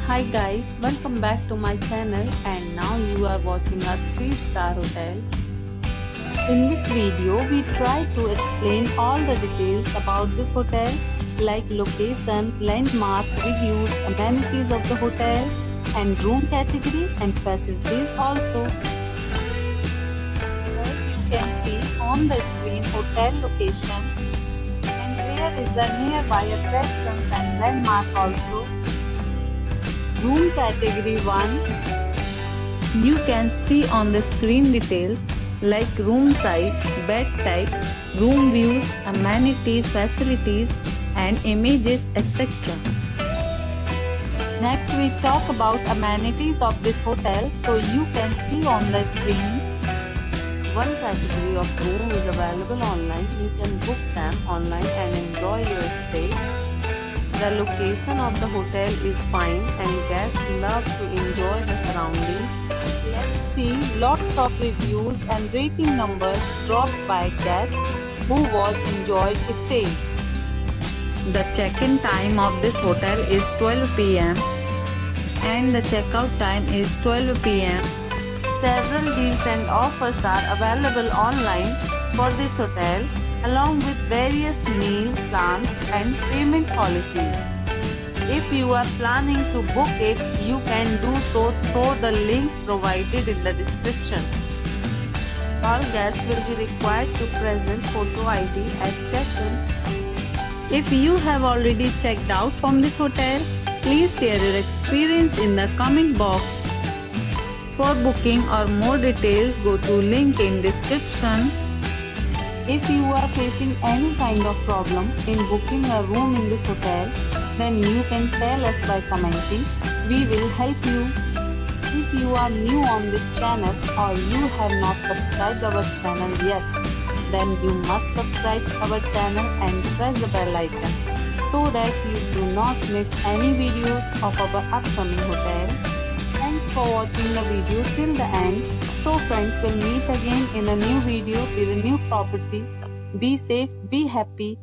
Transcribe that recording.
Hi guys, welcome back to my channel and now you are watching a 3-star hotel. In this video, we try to explain all the details about this hotel like location, landmark, reviews, amenities of the hotel and room category and facilities also. As you can see on the screen hotel location and here is the nearby attractions and landmark also. Room category 1. You can see on the screen details like room size, bed type, room views, amenities, facilities and images etc. Next we talk about amenities of this hotel, so you can see on the screen. One category of room is available online. You can book them online and enjoy your stay. The location of the hotel is fine and guests love to enjoy the surroundings. Let's see lots of reviews and rating numbers dropped by guests who was enjoyed stay. The check-in time of this hotel is 12 p.m. and the check-out time is 12 p.m. Several deals and offers are available online for this hotel, along with various meal plans and payment policies. If you are planning to book it, you can do so through the link provided in the description. All guests will be required to present photo ID at check-in. If you have already checked out from this hotel, please share your experience in the comment box. For booking or more details, go to link in description. If you are facing any kind of problem in booking a room in this hotel, then you can tell us by commenting. We will help you. If you are new on this channel or you have not subscribed our channel yet, then you must subscribe our channel and press the bell icon so that you do not miss any videos of our upcoming hotel. Thanks for watching the video till the end. So friends, will meet again in a new video with a new property. Be safe, be happy.